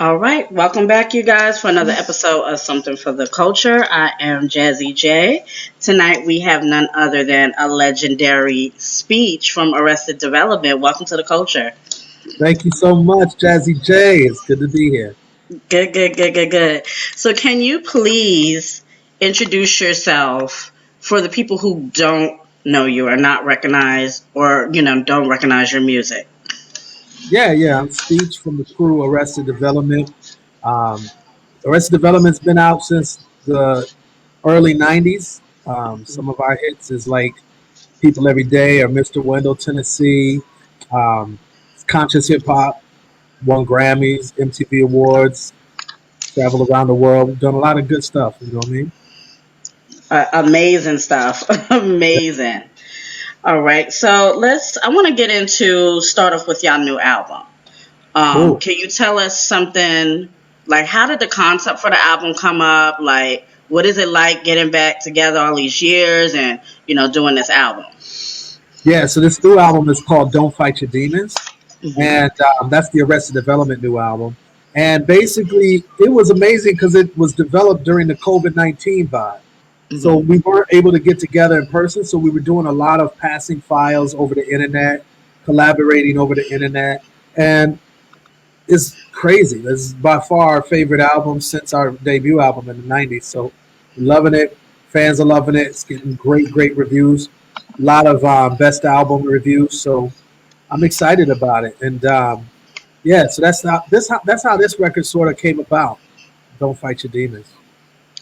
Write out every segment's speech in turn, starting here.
All right, welcome back, you guys, for another episode of Something for the Culture. I am Jazzy J. Tonight we have none other than a legendary speech from Arrested Development. Welcome to the culture. Thank you so much, Jazzy J. It's good to be here. Good, good, good, good, good. So, can you please introduce yourself for the people who don't know you or not recognize or don't recognize your music? Yeah. I'm Speech from the crew Arrested Development. Um, Arrested Development's been out since the early 90s. Some of our hits is like People Every Day or Mr. Wendell, Tennessee. Um, Conscious Hip Hop, won Grammys, MTV Awards, traveled around the world. We've done a lot of good stuff, you know what I mean? Amazing stuff. Amazing. All right, so I want to get into start off with y'all new album. Cool. Can you tell us something like how did the concept for the album come up? Like, what is it like getting back together all these years and doing this album? Yeah, so this new album is called Don't Fight Your Demons. Hmm. And that's the Arrested Development new album. And basically, it was amazing because it was developed during the COVID-19 vibe. So Hmm. we weren't able to get together in person. So we were doing a lot of passing files over the internet, collaborating over the internet. And it's crazy. This is by far our favorite album since our debut album in the 90s. So loving it. Fans are loving it. It's getting great reviews. A lot of best album reviews. So I'm excited about it. And yeah, so that's how this record sort of came about. Don't fight your demons.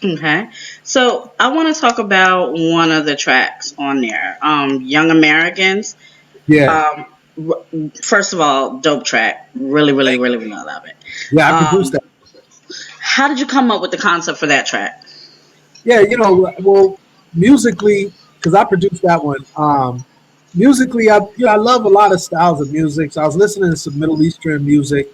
Okay, so I want to talk about one of the tracks on there, "Young Americans." Yeah, Um, First of all, dope track. Really, really, really, really love it. yeah, I produced Um, that. how did you come up with the concept for that track? Yeah, well, musically, because I produced that one. Musically, I love a lot of styles of music. So I was listening to some Middle Eastern music,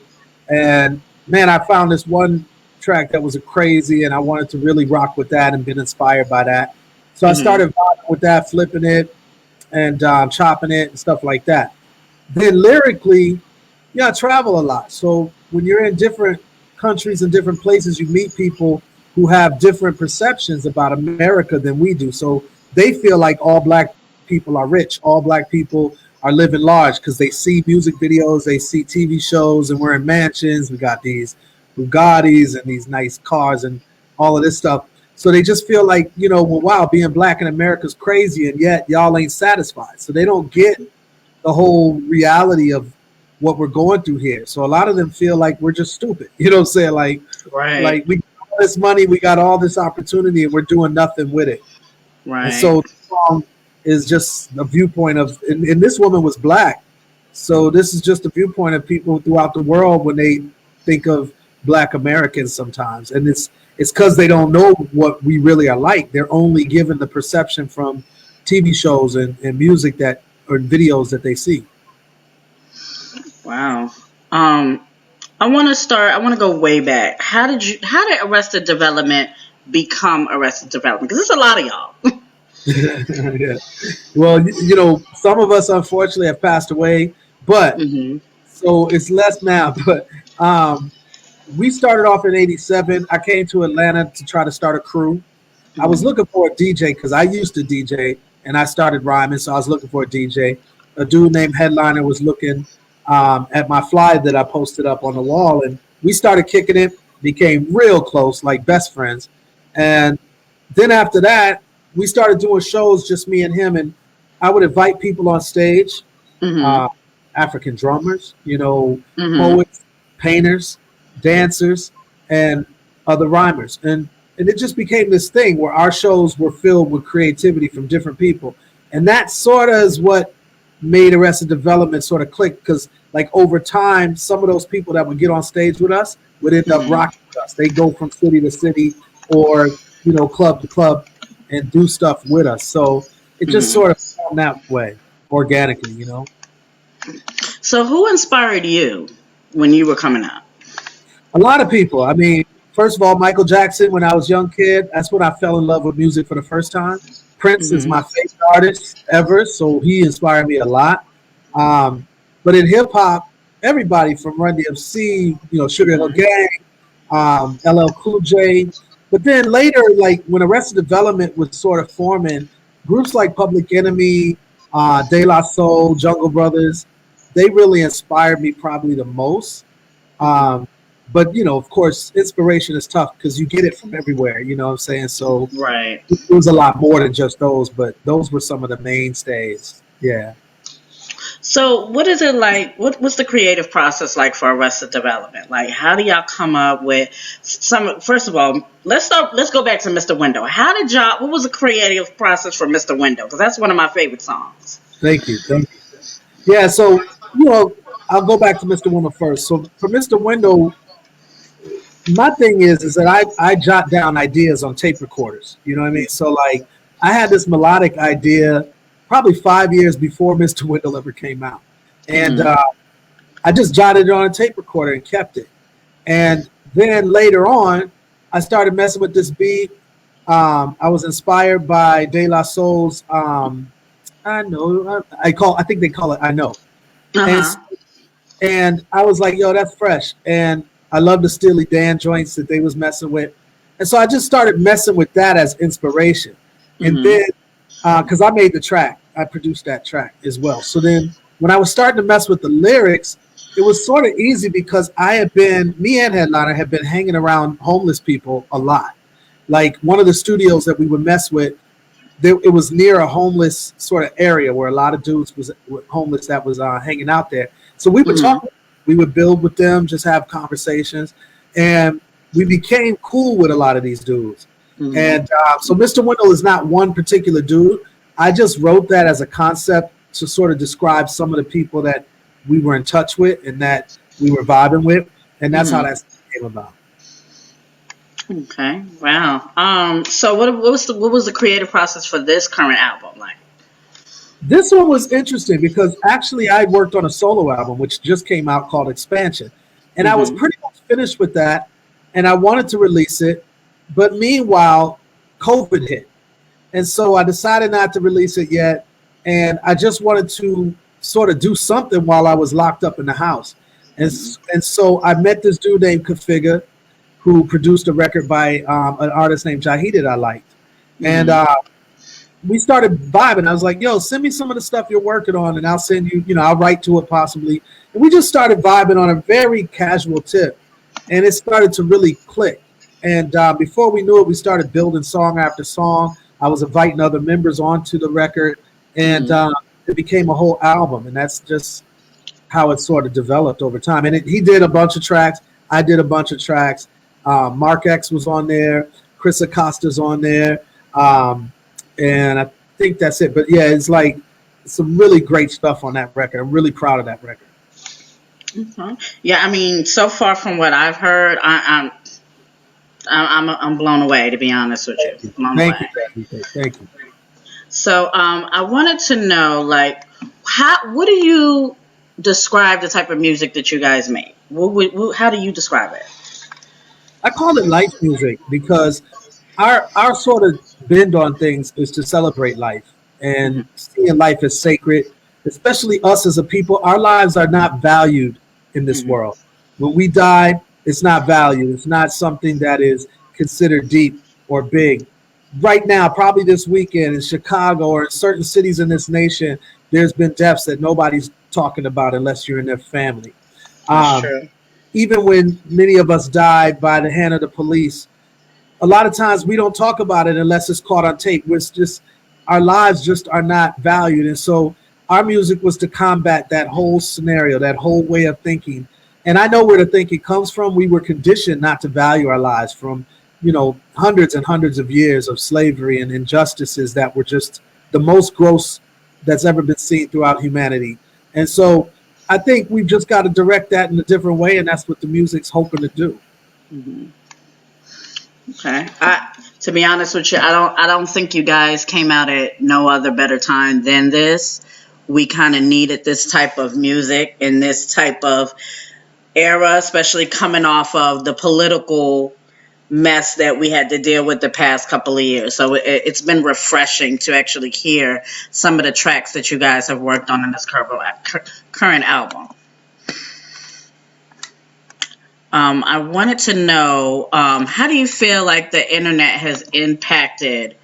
and man, I found this one track that was a crazy, and I wanted to really rock with that and been inspired by that. So I Hmm. started rocking with that, flipping it and chopping it and stuff like that. Then lyrically, yeah, I travel a lot. So when you're in different countries and different places, you meet people who have different perceptions about America than we do. So they feel like all black people are rich, all black people are living large because they see music videos, they see TV shows, and we're in mansions. We got these Bugattis and these nice cars and all of this stuff. So they just feel like, well, wow, being black in America is crazy, and yet y'all ain't satisfied. So they don't get the whole reality of what we're going through here. So a lot of them feel like we're just stupid. You know what I'm saying? Like Right, we got all this money, we got all this opportunity, and we're doing nothing with it. And right. so the song is just a viewpoint of, and this woman was black. So this is just a viewpoint of people throughout the world when they think of black Americans sometimes. And it's because they don't know what we really are like. They're only given the perception from TV shows and music that or videos that they see. Wow. Um, I want to go way back. How did Arrested Development become Arrested Development? Because there's a lot of y'all. Yeah. Well, some of us unfortunately have passed away, but Hmm. so it's less now. But um, we started off in '87. I came to Atlanta to try to start a crew. I was Hmm. looking for a DJ because I used to DJ and I started rhyming, so I was looking for a DJ. A dude named Headliner was looking at my fly that I posted up on the wall, and we started kicking it. Became real close, like best friends. And then after that, we started doing shows, just me and him, and I would invite people on stage, Hmm. uh, African drummers, Hmm. poets, painters, dancers, and other rhymers. And it just became this thing where our shows were filled with creativity from different people. And that sort of is what made Arrested Development sort of click because like over time, some of those people that would get on stage with us would end up Hmm. rocking with us. They go from city to city or, club to club and do stuff with us. So it just Hmm. sort of formed that way, organically. So, who inspired you when you were coming up? A lot of people. I mean, first of all, Michael Jackson, when I was a young kid, that's when I fell in love with music for the first time. Prince is Hmm. my favorite artist ever, so he inspired me a lot. But in hip hop, everybody from Run DMC, Sugar Hill Mhm. Gang, LL Cool J. But then later, like when Arrested Development was sort of forming, groups like Public Enemy, De La Soul, Jungle Brothers, they really inspired me probably the most. Mhm. Um, but of course, inspiration is tough because you get it from everywhere. You know what I'm saying? So Right. it was a lot more than just those, but those were some of the mainstays. Yeah. So, what is it like? What's the creative process like for Arrested Development? Like, how do y'all come up with some? First of all, let's start. Let's go back to Mr. Window. How did y'all? What was the creative process for Mr. Window? Because that's one of my favorite songs. Thank you. Thank you. Yeah. So I'll go back to Mr. Window first. So for Mr. Window, my thing is that I jot down ideas on tape recorders. You know what I mean? So like I had this melodic idea probably 5 years before Mr. Window ever came out, and Mm-hmm. I just jotted it on a tape recorder and kept it. And then later on, I started messing with this beat. I was inspired by De La Soul's I know I think they call it I know. Uh And huh. and I was like, yo, that's fresh. And I love the Steely Dan joints that they was messing with. And so I just started messing with that as inspiration. And Mm-hmm. then because I made the track, I produced that track as well. So then when I was starting to mess with the lyrics, it was sort of easy because me and Headliner had been hanging around homeless people a lot. Like one of the studios that we would mess with, it was near a homeless sort of area where a lot of dudes was homeless that was hanging out there. So we would Mm-hmm. talk, we would build with them, just have conversations, and we became cool with a lot of these dudes. Mm-hmm. And so Mr. Wendell is not one particular dude. I just wrote that as a concept to sort of describe some of the people that we were in touch with and that we were vibing with, and that's how Mm-hmm. that came about. Okay. Wow. So, what was the creative process for this current album like? This one was interesting because actually I worked on a solo album which just came out called Expansion. And I was Mm-hmm. pretty much finished with that and I wanted to release it. But meanwhile, COVID hit. And so I decided not to release it yet. And I just wanted to sort of do something while I was locked up in the house. And, Mm-hmm. and so I met this dude named Configure who produced a record by an artist named Jaheed that I liked. And Mm-hmm. we started vibing. I was like, yo, send me some of the stuff you're working on and I'll send you, I'll write to it possibly. And we just started vibing on a very casual tip. And it started to really click. And before we knew it, we started building song after song. I was inviting other members onto the record. And Mm-hmm. it became a whole album. And that's just how it sort of developed over time. And he did a bunch of tracks. I did a bunch of tracks. Mark X was on there. Chris Acosta's on there. Um, and I think that's it. But yeah, it's like some really great stuff on that record. I'm really proud of that record. Okay. Yeah, I mean, so far from what I've heard, I'm blown away. To be honest with you, blown Thank you, away. Jackie. Thank you. So, I wanted to know, like, what do you describe the type of music that you guys make? How do you describe it? I call it life music because our sort of bend on things is to celebrate life Mm-hmm. and seeing life as sacred, especially us as a people. Our lives are not valued in this Mm-hmm. world. When we die, it's not valued. It's not something that is considered deep or big. Right now, probably this weekend in Chicago or in certain cities in this nation, there's been deaths that nobody's talking about unless you're in their family. That's Um, true. Even when many of us died by the hand of the police, a lot of times we don't talk about it unless it's caught on tape. It's just our lives just are not valued, and so our music was to combat that whole scenario, that whole way of thinking. And I know where the thinking comes from. We were conditioned not to value our lives from hundreds and hundreds of years of slavery and injustices that were just the most gross that's ever been seen throughout humanity. And so I think we've just got to direct that in a different way, and that's what the music's hoping to do. Hmm. Okay. To be honest with you, I don't think you guys came out at no other better time than this. We kind of needed this type of music in this type of era, especially coming off of the political mess that we had to deal with the past couple of years. So it's been refreshing to actually hear some of the tracks that you guys have worked on in this current album. I wanted to know, how do you feel like the internet has impacted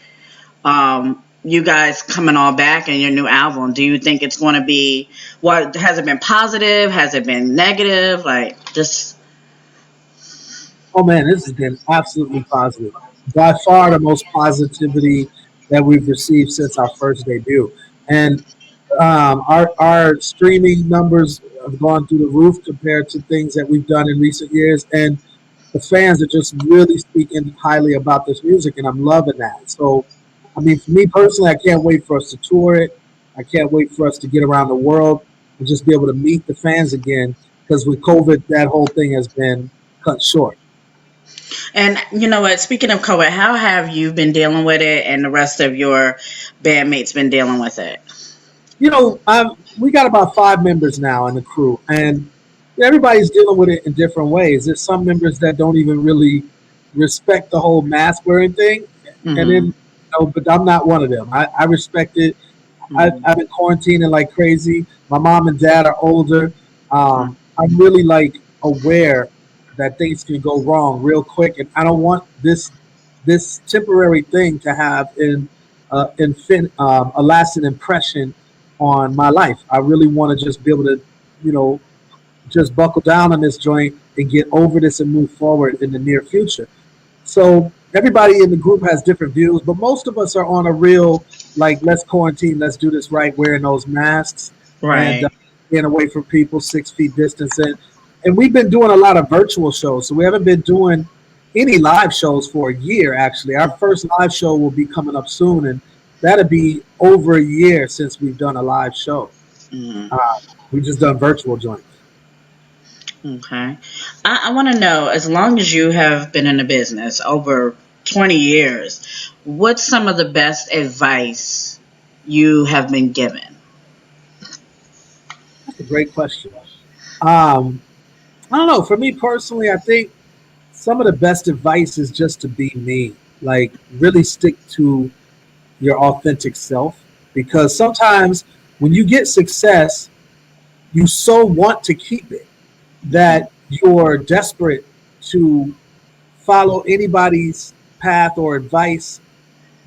you guys coming all back in your new album? Do you think it's going to be, what has it been positive? Has it been negative? Like, just. Oh man, this has been absolutely positive. By far the most positivity that we've received since our first debut. And our streaming numbers have gone through the roof compared to things that we've done in recent years. And the fans are just really speaking highly about this music, and I'm loving that. So, I mean, for me personally, I can't wait for us to tour it. I can't wait for us to get around the world and just be able to meet the fans again. Because with COVID, that whole thing has been cut short. And you know what? Speaking of COVID, how have you been dealing with it, and the rest of your bandmates been dealing with it? We got about 5 members now in the crew, and everybody's dealing with it in different ways. There's some members that don't even really respect the whole mask wearing thing, and then, Mm-hmm. but I'm not one of them. I respect it. Mm-hmm. I've been quarantining like crazy. My mom and dad are older. I'm really like aware that things can go wrong real quick, and I don't want this temporary thing to have a lasting impression on my life. I really want to just be able to, you know, just buckle down on this joint and get over this and move forward in the near future. So everybody in the group has different views, but most of us are on a real like let's quarantine, let's do this right, wearing those masks and Right. being away from people, 6 feet distance, and we've been doing a lot of virtual shows. So we haven't been doing any live shows for a year. Actually, our first live show will be coming up soon, and that'll be over a year since we've done a live show. Mm-hmm. Uh, we just done virtual joints. Okay. I want to know, as long as you have been in the business over 20 years, what's some of the best advice you have been given? That's a great question. Um, I don't know. For me personally, I think some of the best advice is just to be me. Like really stick to your authentic self, because sometimes when you get success, you so want to keep it Mm-hmm. that you're desperate to follow anybody's path or advice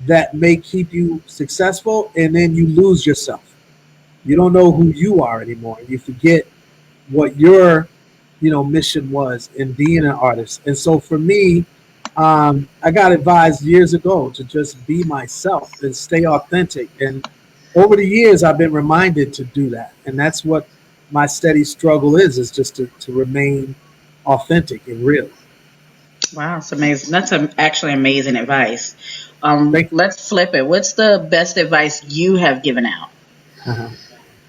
that may keep you successful, and then you lose yourself. You don't know who you are anymore. You forget what your mission was in being an artist. And so for me, I got advised years ago to just be myself and stay authentic. And over the years, I've been reminded to do that. And that's what my steady struggle is just to remain authentic and real. Wow, it's amazing. That's actually amazing advice. Thank Let's flip it. What's the best advice you have given out? you.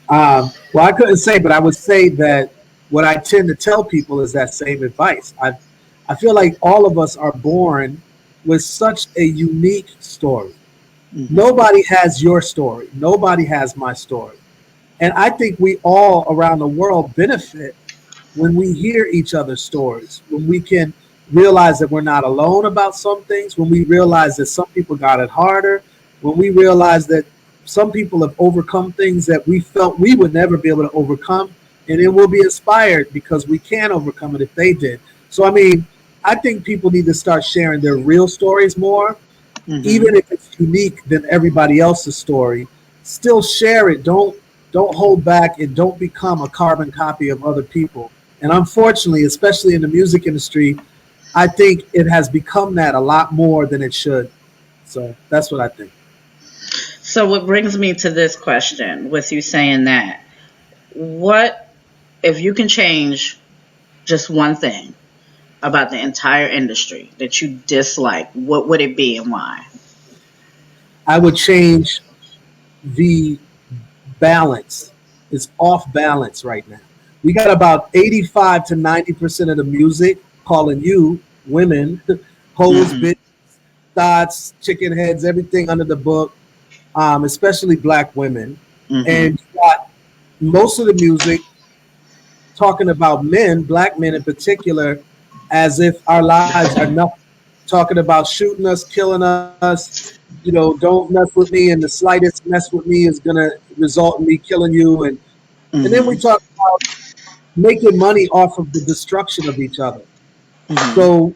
Well, I couldn't say, but I would say that what I tend to tell people is that same advice. I feel like all of us are born with such a unique story. Mm-hmm. Nobody has your story. Nobody has my story. And I think we all around the world benefit when we hear each other's stories, when we can realize that we're not alone about some things, when we realize that some people got it harder, when we realize that some people have overcome things that we felt we would never be able to overcome, and then we'll be inspired because we can overcome it if they did. So, I mean, I think people need to start sharing their real stories more, Mm-hmm. even if it's unique than everybody else's story. Still share it. Don't hold back, and don't become a carbon copy of other people. And unfortunately, especially in the music industry, I think it has become that a lot more than it should. So that's what I think. So, what brings me to this question, with you saying that, what, if you can change just one thing about the entire industry that you dislike, what would it be and why? I would change the balance. It's off balance right now. We got about 85 to 90% of the music calling you women, hoes, Mm-hmm. bitch, thoughts, chicken heads, everything under the book, especially black women. Mm-hmm. And you got most of the music talking about men, black men in particular, as if our lives are nothing. Talking about shooting us, killing us, don't mess with me, and the slightest mess with me is gonna result in me killing you. And then we Mm-hmm. talk about making money off of the destruction of each other. Mm-hmm. So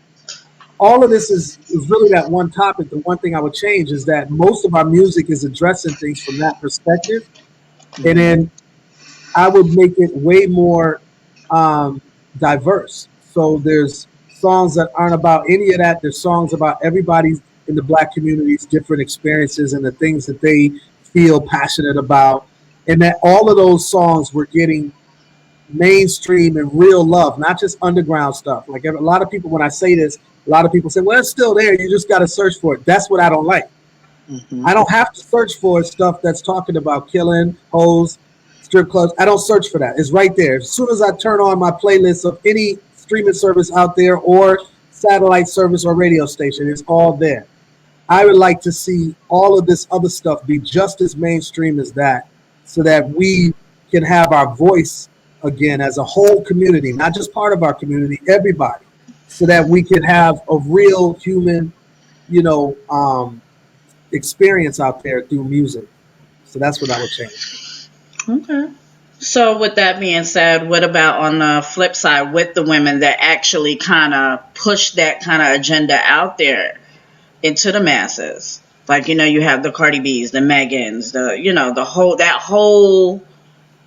all of this is really that one topic. The one thing I would change is that most of our music is addressing things from that perspective. And Mm-hmm. then I would make it way more um, diverse. So there's songs that aren't about any of that. There's songs about everybody's in the black community's different experiences and the things that they feel passionate about. And that all of those songs were getting mainstream and real love, not just underground stuff. Like a lot of people, when I say this, a lot of people say, well, it's still there. You just got to search for it. That's what I don't like. Mm-hmm. I don't have to search for stuff that's talking about killing, hoes, strip clubs. I don't search for that. It's right there. As soon as I turn on my playlist of any streaming service out there or satellite service or radio station, it's all there. I would like to see all of this other stuff be just as mainstream as that so that we can have our voice again as a whole community, not just part of our community, everybody, so that we can have a real human, you know, experience out there through music. So that's what I would change. Okay. So, with that being said, what about on the flip side with the women that actually kind of push that kind of agenda out there into the masses? Like, you have the Cardi B's, the Megans, the whole, that whole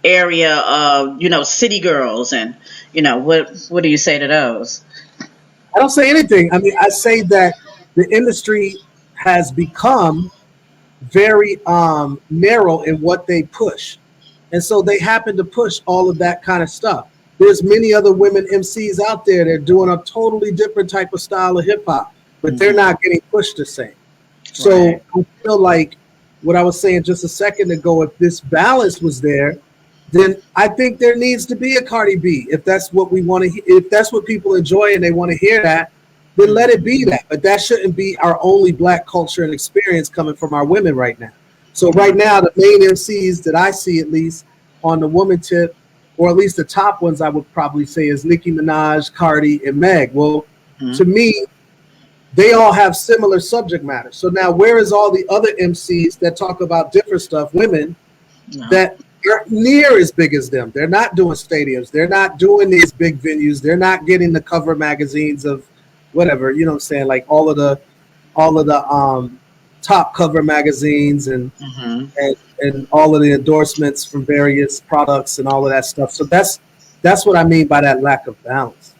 area of, city girls. And, what do you say to those? I don't say anything. I mean, I say that the industry has become very narrow in what they push. And so they happen to push all of that kind of stuff. There's many other women MCs out there that are doing a totally different type of style of hip hop, but they're Mm-hmm. not getting pushed the same. So Right. I feel like what I was saying just a second ago, if this balance was there, then I think there needs to be a Cardi B. If that's what we want to, if that's what people enjoy and they want to hear that, then let it be that. But that shouldn't be our only black culture and experience coming from our women right now. So right now, the main MCs that I see, at least on the woman tip, or at least the top ones, I would probably say is Nicki Minaj, Cardi, and Meg. Well, Mm-hmm. to me, they all have similar subject matter. So now, where is all the other MCs that talk about different stuff, women No. that aren't near as big as them? They're not doing stadiums. They're not doing these big venues. They're not getting the cover magazines of whatever. You know what I'm saying? Like all of the top cover magazines Mm-hmm. and all of the endorsements from various products and all of that stuff. So that's what I mean by that lack of balance.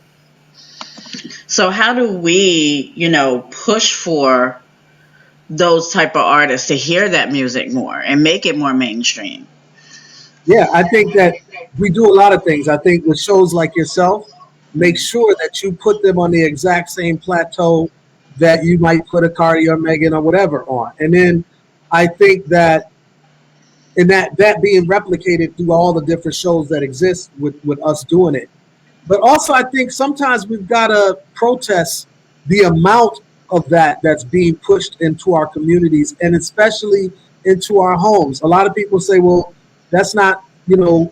So how do we, push for those type of artists to hear that music more and make it more mainstream? Yeah, I think that we do a lot of things. I think with shows like yourself, make sure that you put them on the exact same plateau that you might put a Cardi or Megan or whatever on. And then I think that in that being replicated through all the different shows that exist with us doing it. But also, I think sometimes we've got to protest the amount of that that's being pushed into our communities and especially into our homes. A lot of people say, well, that's not, the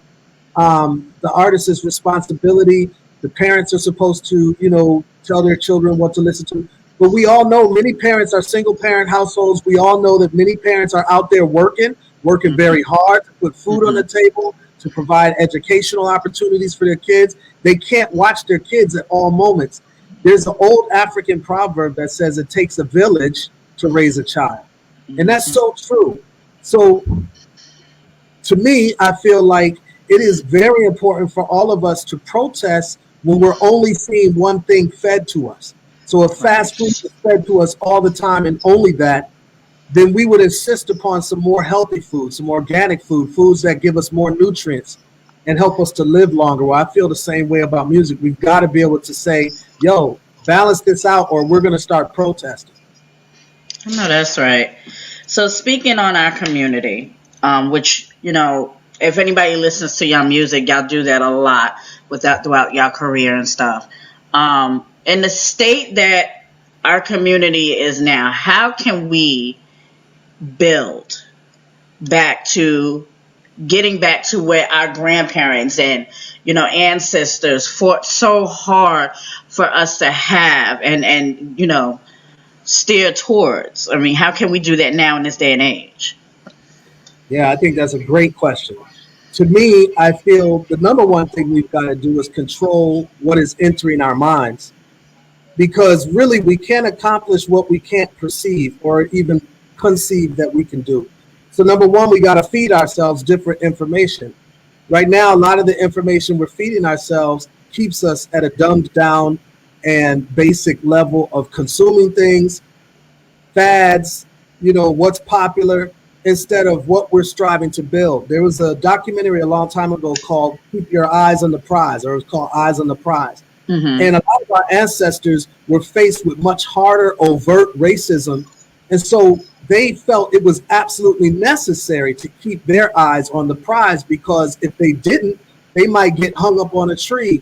artist's responsibility. The parents are supposed to, tell their children what to listen to. But we all know many parents are single parent households. We all know that many parents are out there working Mm-hmm. very hard to put food on Mm-hmm. the table, to provide educational opportunities for their kids. They can't watch their kids at all moments. There's an old African proverb that says it takes a village to raise a child. And that's Mm-hmm. so true. So to me, I feel like it is very important for all of us to protest when we're only seeing one thing fed to us. So if fast food Right. is fed to us all the time and only that, then we would insist upon some more healthy food, some organic food, foods that give us more nutrients and help us to live longer. Well, I feel the same way about music. We've got to be able to say, yo, balance this out or we're going to start protesting. No, that's right. So speaking on our community, which if anybody listens to y'all music, y'all do that a lot with that throughout y'all career and stuff. In the state that our community is now, how can we build back to getting back to where our grandparents and ancestors fought so hard for us to have and steer towards? I mean, how can we do that now in this day and age? Yeah, I think that's a great question. To me, I feel the number one thing we've got to do is control what is entering our minds because really we can't accomplish what we can't perceive or even conceive that we can do. So number one, we got to feed ourselves different information. Right now, a lot of the information we're feeding ourselves keeps us at a dumbed down and basic level of consuming things, fads, what's popular, instead of what we're striving to build. There was a documentary a long time ago called Keep Your Eyes on the Prize, or it was called Eyes on the Prize. Mm-hmm. And a lot of our ancestors were faced with much harder, overt racism. And so they felt it was absolutely necessary to keep their eyes on the prize, because if they didn't, they might get hung up on a tree.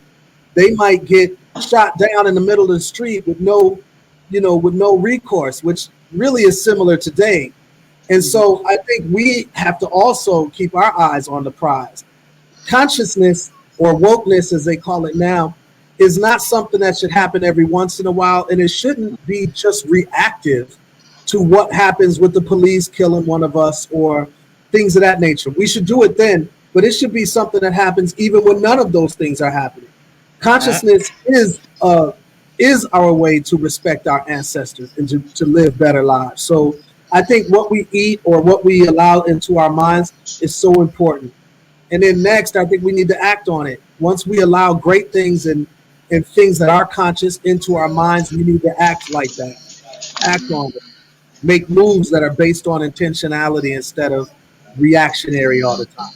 They might get shot down in the middle of the street with no recourse, which really is similar today. And so I think we have to also keep our eyes on the prize. Consciousness, or wokeness as they call it now, is not something that should happen every once in a while, and it shouldn't be just reactive to what happens with the police killing one of us or things of that nature. We should do it then, but it should be something that happens even when none of those things are happening. Consciousness is our way to respect our ancestors and to live better lives. So I think what we eat or what we allow into our minds is so important. And then next, I think we need to act on it. Once we allow great things and things that are conscious into our minds, we need to act like that. Act on it. Make moves that are based on intentionality instead of reactionary all the time.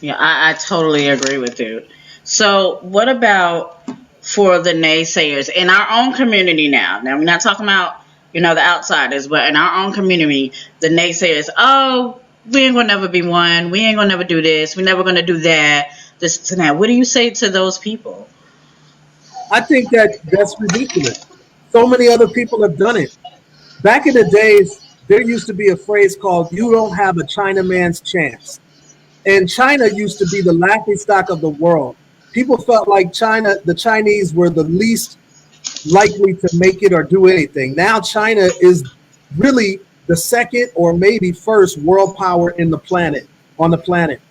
Yeah, I totally agree with you. So, what about for the naysayers in our own community now? Now, we're not talking about, the outsiders, but in our own community, the naysayers, oh, we ain't gonna never be one. We ain't gonna never do this. We're never gonna do that. This and that. What do you say to those people? I think that's ridiculous. So many other people have done it. Back in the days, there used to be a phrase called "you don't have a Chinaman's chance." And China used to be the laughingstock of the world. People felt like the Chinese were the least likely to make it or do anything. Now China is really the second or maybe first world power on the planet.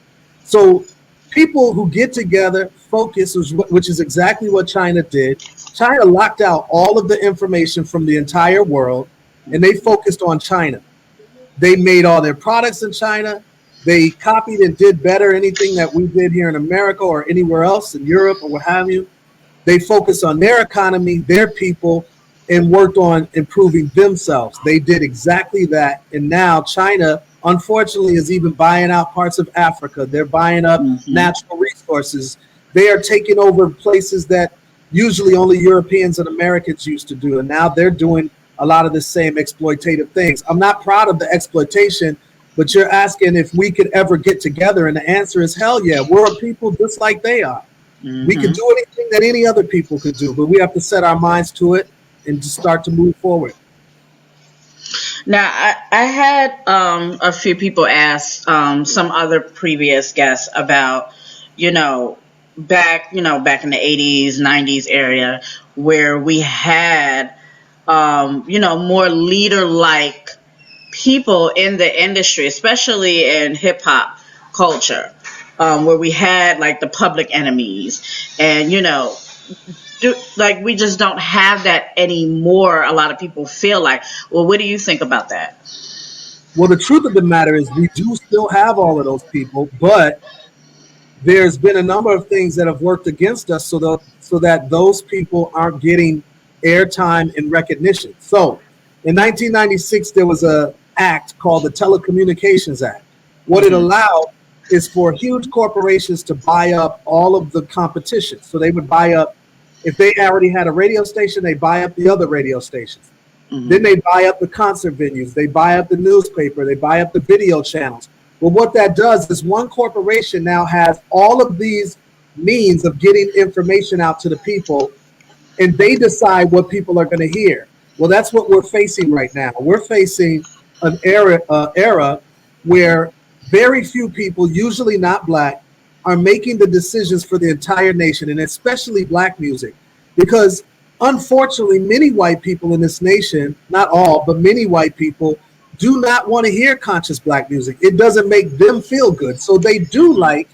So people who get together, focus, which is exactly what China did. China locked out all of the information from the entire world, and they focused on China. They made all their products in China. They copied and did better anything that we did here in America or anywhere else in Europe or what have you. They focused on their economy, their people, and worked on improving themselves. They did exactly that. And now China, unfortunately, is even buying out parts of Africa. They're buying up natural resources. They are taking over places that usually only Europeans and Americans used to do. And now they're doing a lot of the same exploitative things. I'm not proud of the exploitation, but you're asking if we could ever get together. And the answer is hell yeah. We're a people just like they are. We can do anything that any other people could do, but we have to set our minds to it and just start to move forward. Now, I had a few people ask some other previous guests about, back in the 80s, 90s area where we had, more leader-like people in the industry, especially in hip hop culture, where we had like the Public Enemies, and we just don't have that anymore. A lot of people feel like. Well, what do you think about that? Well, the truth of the matter is we do still have all of those people, but there's been a number of things that have worked against us so that those people aren't getting airtime and recognition. So in 1996, there was an act called the Telecommunications Act. What it allowed is for huge corporations to buy up all of the competition. So they would buy up, if they already had a radio station, they buy up the other radio stations. Then they buy up the concert venues. They buy up the newspaper. They buy up the video channels. But what that does is one corporation now has all of these means of getting information out to the people, and they decide what people are going to hear. Well, that's what we're facing right now. We're facing an era where very few people, usually not black, are making the decisions for the entire nation, and especially black music. Because unfortunately, many white people in this nation, not all, but many white people, do not want to hear conscious black music. It doesn't make them feel good. So they do like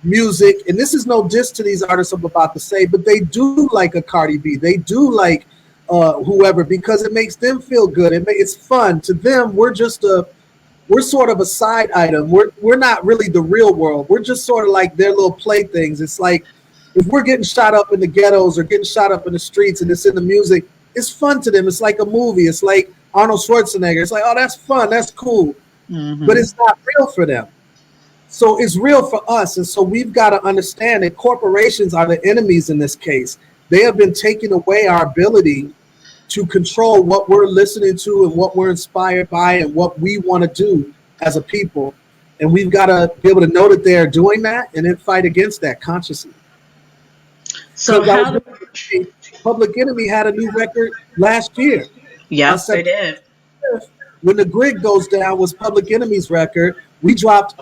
music, and this is no diss to these artists I'm about to say, but they do like a Cardi B. They do like whoever, because it makes them feel good. It's fun to them. We're sort of a side item. We're not really the real world. We're just sort of like their little playthings. It's like if we're getting shot up in the ghettos or getting shot up in the streets and it's in the music, it's fun to them. It's like a movie. It's like Arnold Schwarzenegger. It's like, oh, that's fun. That's cool. But it's not real for them. So it's real for us. And so we've got to understand that corporations are the enemies in this case. They have been taking away our ability to control what we're listening to and what we're inspired by and what we want to do as a people. And we've got to be able to know that they're doing that and then fight against that consciously. So Public Enemy had a new record last year. Yes, they did. When the Grid Goes Down was Public Enemy's record. We dropped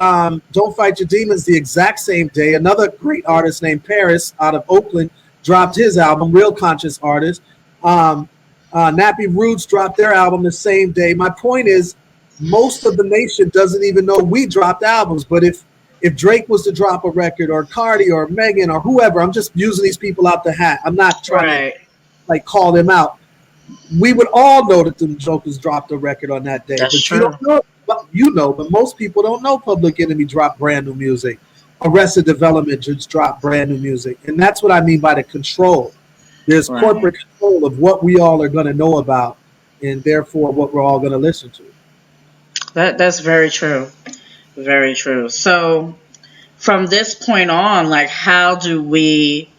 Don't Fight Your Demons the exact same day. Another great artist named Paris out of Oakland dropped his album, Real Conscious Artist. Nappy Roots dropped their album the same day. My point is, most of the nation doesn't even know we dropped albums. But if Drake was to drop a record, or Cardi or Megan or whoever, I'm just using these people out the hat. I'm not trying to like call them out. We would all know that them jokers dropped a record on that day. That's but true. You don't know. You know, but most people don't know Public Enemy dropped brand new music. Arrested Development just dropped brand new music. And that's what I mean by the control. There's corporate control of what we all are going to know about, and therefore what we're all going to listen to. That's very true. Very true. So from this point on, like, how do we,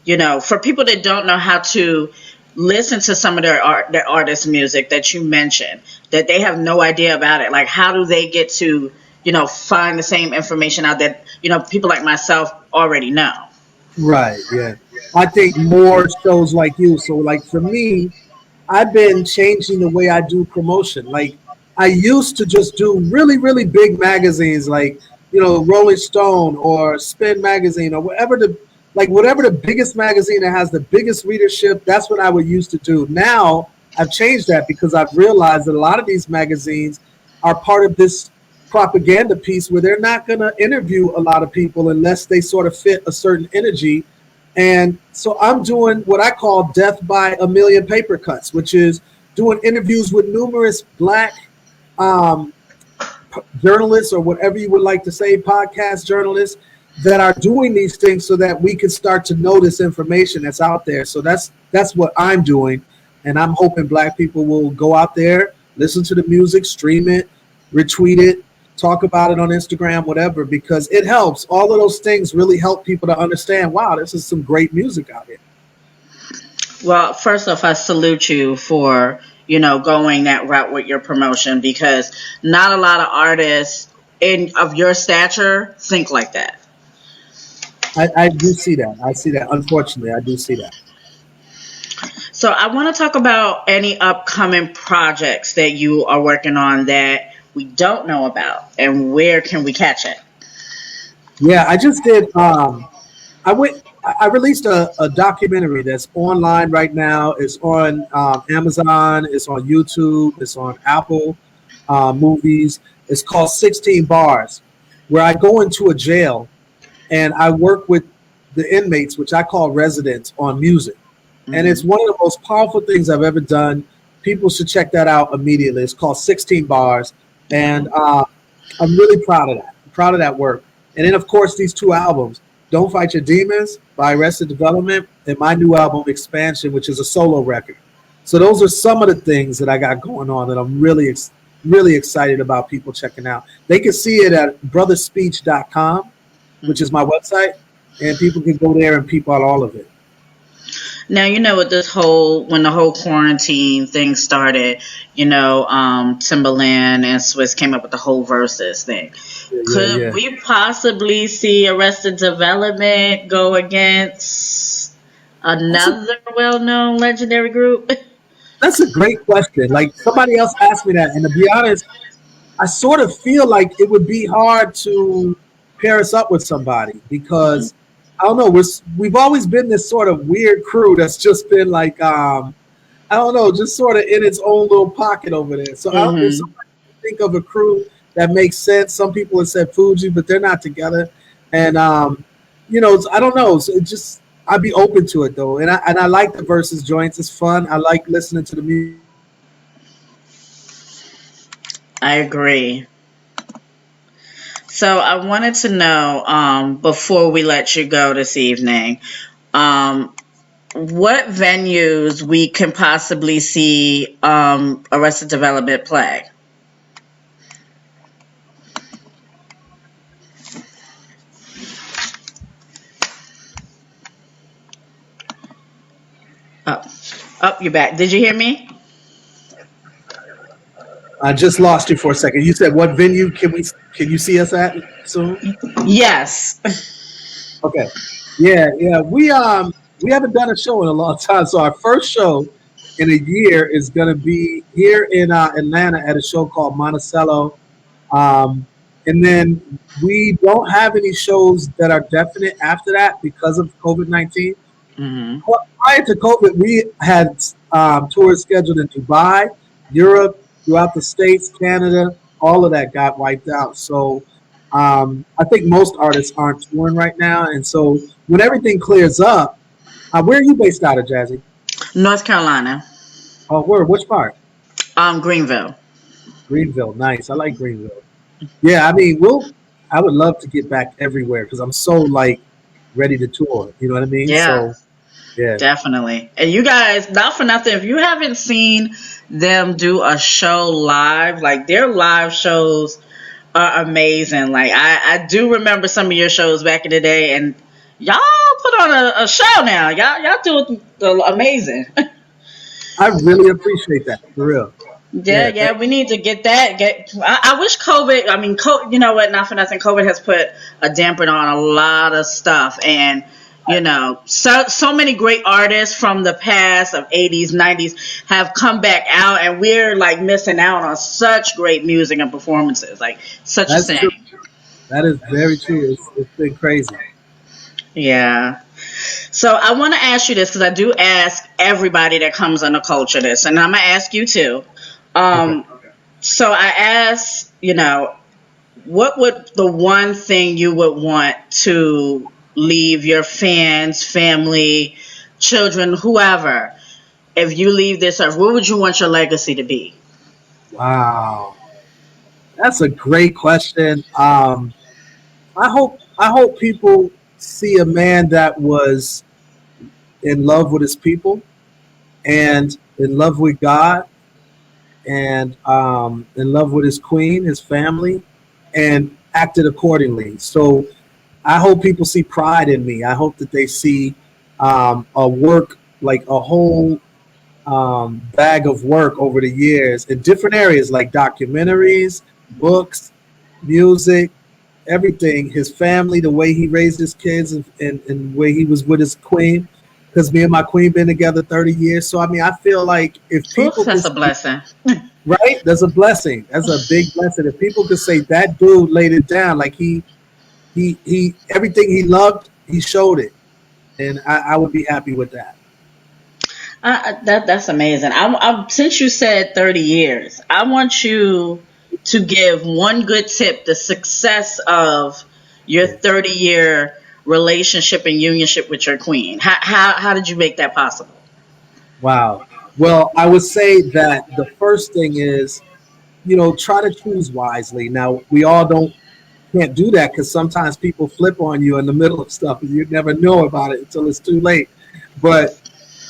for people that don't know how to listen to some of their artist music that you mentioned, that they have no idea about it, like, how do they get to, find the same information out that, people like myself already know? Right, yeah. I think more shows like you. So, like, for me, I've been changing the way I do promotion. Like, I used to just do really, really big magazines, like, Rolling Stone or Spin Magazine or whatever the biggest magazine that has the biggest readership. That's what I would used to do. Now I've changed that because I've realized that a lot of these magazines are part of this propaganda piece where they're not going to interview a lot of people unless they sort of fit a certain energy. And so I'm doing what I call death by a million paper cuts, which is doing interviews with numerous Black journalists, or whatever you would like to say, podcast journalists, that are doing these things so that we can start to know this information that's out there. So that's what I'm doing. And I'm hoping Black people will go out there, listen to the music, stream it, retweet it, talk about it on Instagram, whatever, because it helps. All of those things really help people to understand, wow, this is some great music out here. Well, first off, I salute you for, going that route with your promotion, because not a lot of artists of your stature think like that. I do see that. I see that. Unfortunately, I do see that. So I want to talk about any upcoming projects that you are working on that we don't know about, and where can we catch it? Yeah, I just did. I released a documentary that's online right now. It's on Amazon. It's on YouTube. It's on Apple Movies. It's called 16 Bars, where I go into a jail and I work with the inmates, which I call residents, on music. Mm-hmm. And it's one of the most powerful things I've ever done. People should check that out immediately. It's called 16 Bars. And I'm really proud of that. I'm proud of that work. And then, of course, these two albums, Don't Fight Your Demons by Arrested Development, and my new album, Expansion, which is a solo record. So those are some of the things that I got going on that I'm really, really excited about people checking out. They can see it at brotherspeech.com, which is my website, and people can go there and peep out all of it. Now, with when the whole quarantine thing started, Timbaland and Swiss came up with the whole verses thing. Could we possibly see Arrested Development go against another well-known legendary group? That's a great question. Like, somebody else asked me that, and to be honest, I sort of feel like it would be hard to pair us up with somebody because I don't know. We've always been this sort of weird crew that's just been like, I don't know, just sort of in its own little pocket over there. So I don't think of a crew that makes sense. Some people have said Fuji, but they're not together. And I don't know. So it just I'd be open to it though, and I like the versus joints. It's fun. I like listening to the music. I agree. So I wanted to know, before we let you go this evening, um, what venues we can possibly see Arrested Development play. Up, up, you back. Did you hear me? I just lost you for a second. You said what venue can you see us at soon? Yes. Okay. Yeah, yeah. We haven't done a show in a long time. So our first show in a year is gonna be here in Atlanta at a show called Monticello. And then we don't have any shows that are definite after that because of COVID-19. Hmm. Prior to COVID, we had tours scheduled in Dubai, Europe, throughout the States, Canada. All of that got wiped out. So I think most artists aren't touring right now. And so when everything clears up, where are you based out of, Jazzy? North Carolina. Oh, where? Which part? Greenville. Greenville. Nice. I like Greenville. Yeah, I mean, I would love to get back everywhere because I'm so like ready to tour. You know what I mean? Yeah, So yeah, definitely. And you guys, not for nothing, if you haven't seen them do a show live, like their live shows are amazing. Like I do remember some of your shows back in the day, and y'all put on a show now. Y'all do amazing. I really appreciate that for real. Yeah, Yeah, yeah, we need to get that. I wish COVID. I mean, you know what? Not for nothing. COVID has put a damper on a lot of stuff, and so many great artists from the past of '80s, '90s have come back out, and we're like missing out on such great music and performances. Like such a that's true. shame. That is very true. It's been crazy. Yeah. So I want to ask you this because I do ask everybody that comes on the culture this, and I'm gonna ask you too. Okay. Um, so I asked, what would the one thing you would want to leave your fans, family, children, whoever, if you leave this earth, what would you want your legacy to be? Wow, that's a great question. I hope people see a man that was in love with his people and in love with God and in love with his queen, his family, and acted accordingly. So I hope people see pride in me. I hope that they see a work like a whole bag of work over the years in different areas like documentaries, books, music, everything. His family, the way he raised his kids, and the way he was with his queen. Because me and my queen been together 30 years. So I mean, I feel like if Oof, people could that's a blessing. right, that's a blessing. That's a big blessing. If people could say that dude laid it down, like he everything he loved, he showed it, and I would be happy with that. That's amazing. Since you said 30 years, I want you to give one good tip, the success of your Yeah. 30-year relationship and unionship with your queen. How did you make that possible? Wow. Well, I would say that the first thing is, try to choose wisely. Now, we all don't can't do that because sometimes people flip on you in the middle of stuff and you never know about it until it's too late. But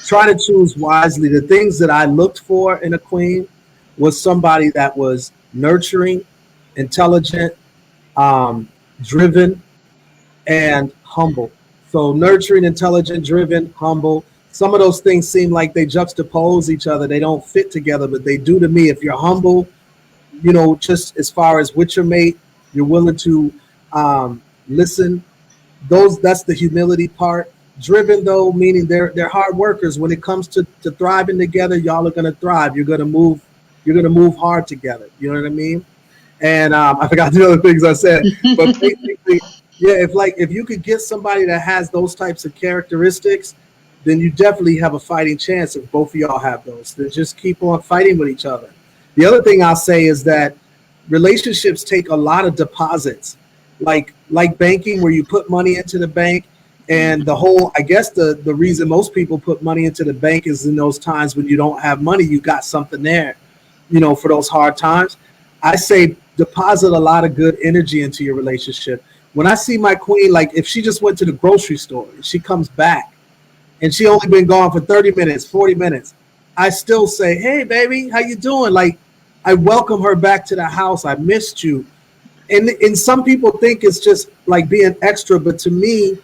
try to choose wisely. The things that I looked for in a queen was somebody that was nurturing, intelligent, um, driven, and humble. So nurturing, intelligent, driven, humble. Some of those things seem like they juxtapose each other. They don't fit together, but they do to me. If you're humble, just as far as with your mate, you're willing to listen. That's the humility part. Driven though, meaning they're hard workers. When it comes to thriving together, y'all are gonna thrive. You're gonna move hard together. You know what I mean? And I forgot the other things I said, but basically, yeah, if you could get somebody that has those types of characteristics, then you definitely have a fighting chance if both of y'all have those. Then just keep on fighting with each other. The other thing I'll say is that relationships take a lot of deposits. Like like banking, where you put money into the bank. And the whole, I guess the reason most people put money into the bank is in those times when you don't have money, you got something there, for those hard times. I say deposit a lot of good energy into your relationship. When I see my queen, like if she just went to the grocery store and she comes back and she only been gone for 30 minutes, 40 minutes, I still say, hey, baby, how you doing? Like, I welcome her back to the house. I missed you. And some people think it's just like being extra, but to me,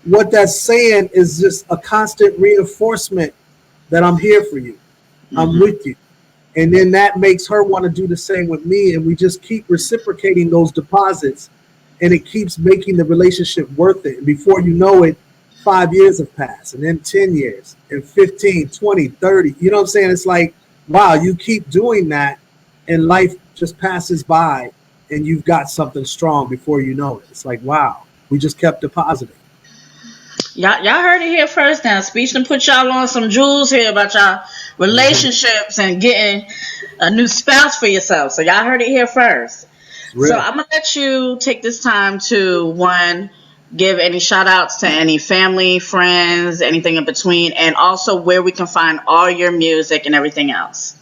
what that's saying is just a constant reinforcement that I'm here for you. I'm with you. And then that makes her want to do the same with me. And we just keep reciprocating those deposits, and it keeps making the relationship worth it. And before you know it, 5 years have passed, and then 10 years, and 15, 20, 30. You know what I'm saying? It's like, wow, you keep doing that, and life just passes by, and you've got something strong before you know it. It's like, wow, we just kept depositing. Y'all heard it here first now. Speech and put y'all on some jewels here about y'all relationships and getting a new spouse for yourself. So y'all heard it here first. So I'm going to let you take this time to, one, give any shout outs to any family, friends, anything in between, and also where we can find all your music and everything else.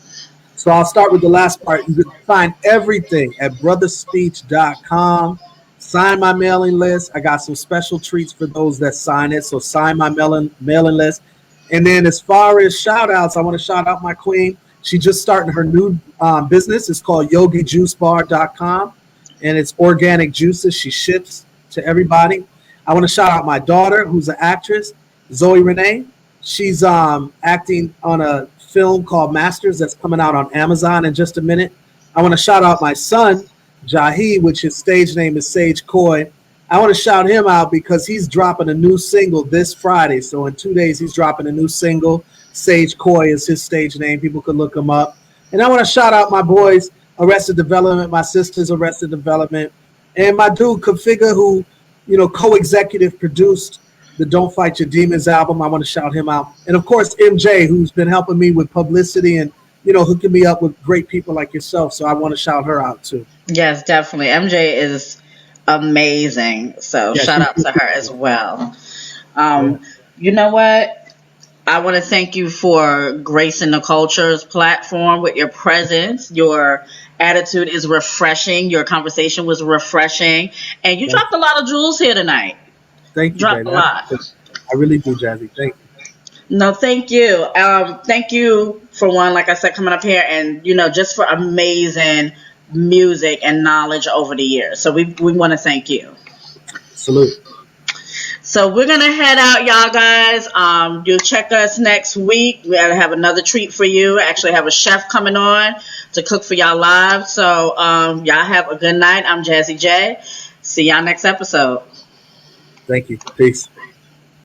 So I'll start with the last part. You can find everything at brotherspeech.com. Sign my mailing list. I got some special treats for those that sign it. So sign my mailing list. And then as far as shout outs, I want to shout out my queen. She just started her new business. It's called yogijuicebar.com. And it's organic juices. She ships to everybody. I want to shout out my daughter, who's an actress, Zoe Renee. She's acting on a film called Masters that's coming out on Amazon in just a minute. I want to shout out my son, Jahi, which his stage name is Sage Coy. I want to shout him out because he's dropping a new single this Friday. So in 2 days, he's dropping a new single. Sage Coy is his stage name. People could look him up. And I want to shout out my boys, Arrested Development, my sisters, Arrested Development, and my dude, Configure, who, co-executive produced the Don't Fight Your Demons album. I want to shout him out. And of course, MJ, who's been helping me with publicity and, hooking me up with great people like yourself. So I want to shout her out too. Yes, definitely. MJ is amazing. So shout out to her as well. You know what? I want to thank you for gracing the Culture's platform with your presence. Your attitude is refreshing. Your conversation was refreshing. And you dropped a lot of jewels here tonight. Thank you, dropped baby. a lot. I really do, Jazzy. Thank you. No, thank you. Thank you for one, like I said, coming up here and, just for amazing music and knowledge over the years. So we want to thank you. Salute. So we're going to head out, y'all guys. You'll check us next week. We're going to have another treat for you. Actually have a chef coming on to cook for y'all live. So y'all have a good night. I'm Jazzy J. See y'all next episode. Thank you. Peace.